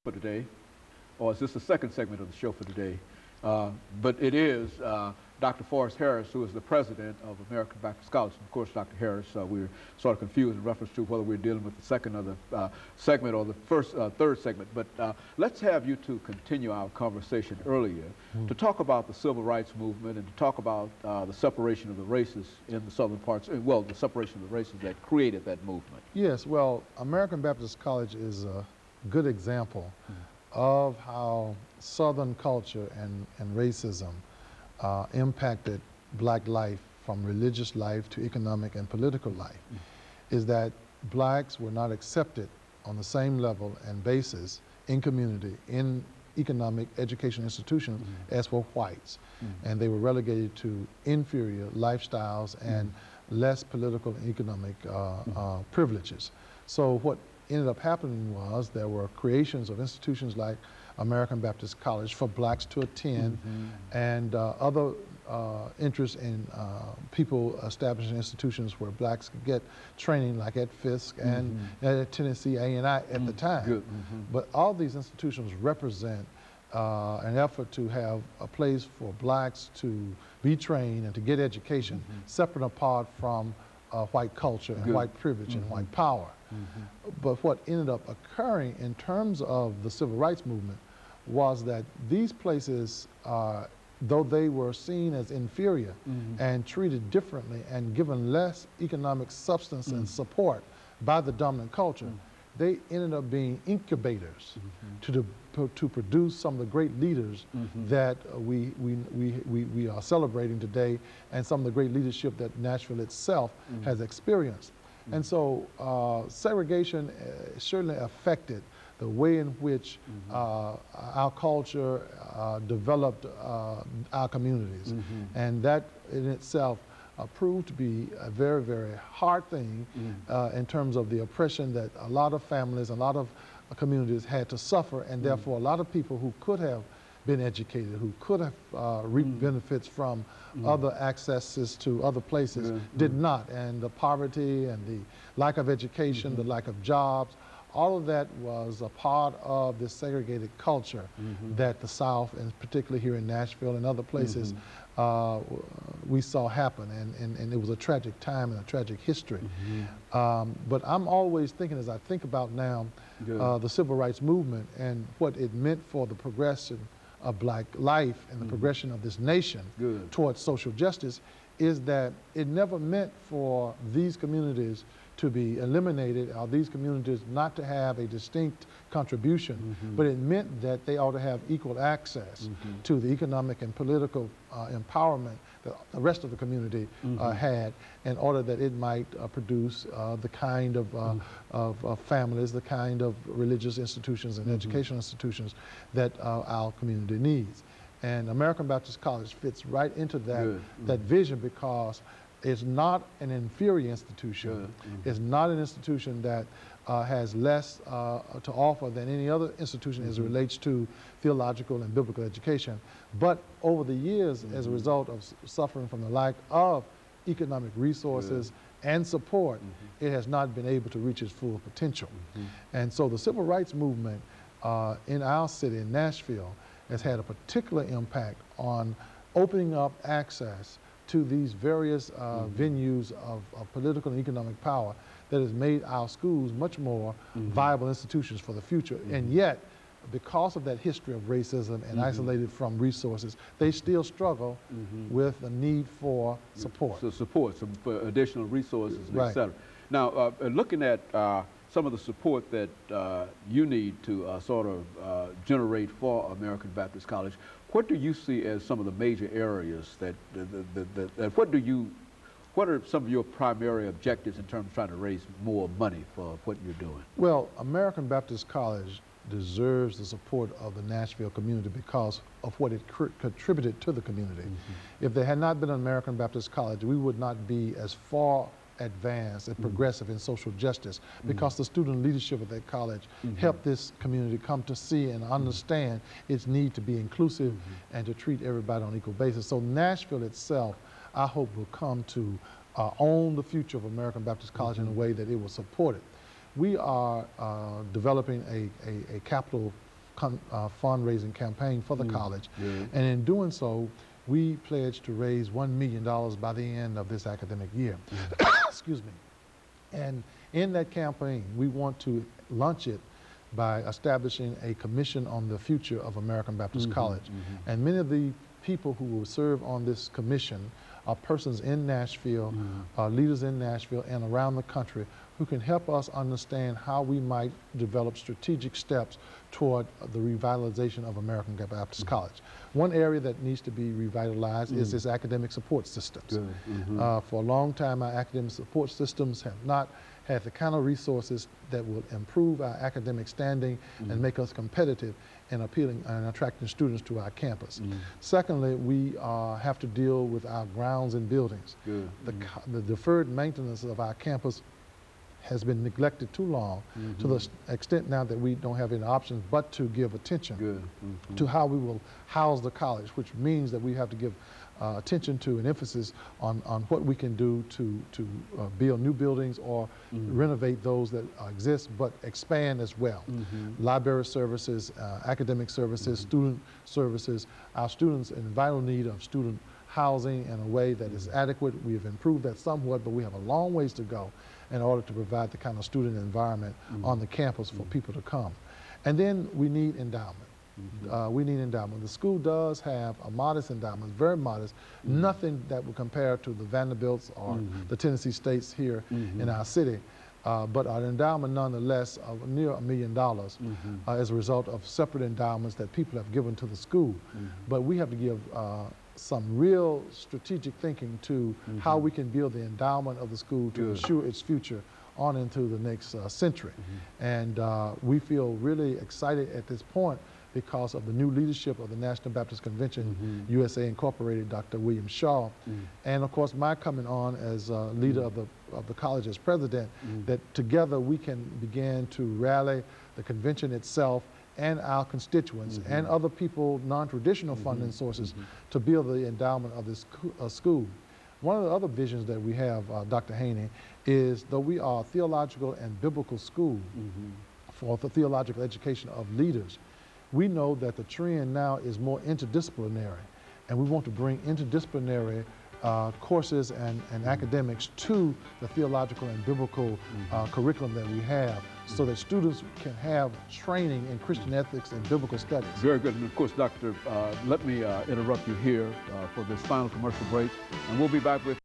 for today, or is this the second segment of the show for today? But it is Dr. Forrest Harris, who is the president of American Baptist College. And of course, Dr. Harris, we're sort of confused in reference to whether we're dealing with the second or the segment or the third segment. But let's have you two continue our conversation earlier to talk about the civil rights movement and to talk about the separation of the races in the southern parts, well, the separation of the races that created that movement. Yes, well, American Baptist College is a good example of how Southern culture and racism impacted black life, from religious life to economic and political life, is that blacks were not accepted on the same level and basis in community, in economic education institutions as were whites. And they were relegated to inferior lifestyles and less political and economic privileges. So what ended up happening was there were creations of institutions like American Baptist College for blacks to attend, and other interests in people establishing institutions where blacks could get training, like at Fisk and at Tennessee A&I at the time. But all these institutions represent an effort to have a place for blacks to be trained and to get education, separate and apart from white culture and white privilege and white power. But what ended up occurring in terms of the civil rights movement was that these places, though they were seen as inferior and treated differently and given less economic substance and support by the dominant culture, they ended up being incubators to produce some of the great leaders that we are celebrating today, and some of the great leadership that Nashville itself has experienced. And so segregation certainly affected the way in which our culture developed our communities. And that in itself proved to be a very, very hard thing in terms of the oppression that a lot of families, a lot of communities had to suffer, and therefore a lot of people who could have been educated, who could have reaped benefits from other accesses to other places, did not. And the poverty and the lack of education, the lack of jobs, all of that was a part of this segregated culture that the South, and particularly here in Nashville and other places, we saw happen. And it was a tragic time and a tragic history. But I'm always thinking, as I think about now, the civil rights movement and what it meant for the progression of black life and the progression of this nation towards social justice, is that it never meant for these communities to be eliminated, or these communities not to have a distinct contribution, but it meant that they ought to have equal access to the economic and political empowerment that the rest of the community had, in order that it might produce the kind of families, the kind of religious institutions and educational institutions that our community needs. And American Baptist College fits right into that, that vision, because it's not an inferior institution. It's not an institution that has less to offer than any other institution as it relates to theological and biblical education. But over the years, as a result of suffering from the lack of economic resources and support, it has not been able to reach its full potential. And so the civil rights movement in our city, in Nashville, has had a particular impact on opening up access to these various venues of political and economic power that has made our schools much more viable institutions for the future. And yet, because of that history of racism and isolated from resources, they still struggle with the need for support. So support, some additional resources, et cetera. Now, looking at some of the support that you need to sort of generate for American Baptist College, what do you see as some of the major areas that, what are some of your primary objectives in terms of trying to raise more money for what you're doing? Well, American Baptist College deserves the support of the Nashville community because of what it contributed to the community. If there had not been an American Baptist College, we would not be as far advanced and progressive in social justice, because the student leadership of that college helped this community come to see and understand its need to be inclusive and to treat everybody on an equal basis. So Nashville itself, I hope, will come to own the future of American Baptist College in a way that it will support it. We are developing a capital fundraising campaign for the college. Yeah. And in doing so, we pledged to raise $1 million by the end of this academic year. Excuse me. And in that campaign, we want to launch it by establishing a commission on the future of American Baptist College. And many of the people who will serve on this commission are persons in Nashville, leaders in Nashville and around the country who can help us understand how we might develop strategic steps toward the revitalization of American Baptist College. One area that needs to be revitalized is its academic support systems. For a long time, our academic support systems have not had the kind of resources that will improve our academic standing and make us competitive in appealing and attracting students to our campus. Secondly, we have to deal with our grounds and buildings. The deferred maintenance of our campus has been neglected too long, to the extent now that we don't have any options but to give attention to how we will house the college, which means that we have to give attention to and emphasis on what we can do to build new buildings or renovate those that exist, but expand as well. Library services, academic services, student services. Our students are in vital need of student housing in a way that is adequate. We have improved that somewhat, but we have a long ways to go in order to provide the kind of student environment on the campus for people to come. And then we need endowment. We need endowment. The school does have a modest endowment, very modest, nothing that would compare to the Vanderbilts or the Tennessee States here in our city. But an endowment nonetheless of near $1 million as a result of separate endowments that people have given to the school. But we have to give some real strategic thinking to how we can build the endowment of the school to ensure its future on into the next century. And we feel really excited at this point because of the new leadership of the National Baptist Convention, USA Incorporated, Dr. William Shaw, and of course my coming on as leader of the college as president, that together we can begin to rally the convention itself and our constituents and other people, non-traditional funding sources, to build the endowment of this school. One of the other visions that we have, Dr. Haney, is though we are a theological and biblical school for the theological education of leaders, we know that the trend now is more interdisciplinary, and we want to bring interdisciplinary courses and academics to the theological and biblical curriculum that we have, so that students can have training in Christian ethics and biblical studies. Very good. And of course, Doctor, let me interrupt you here for this final commercial break, and we'll be back with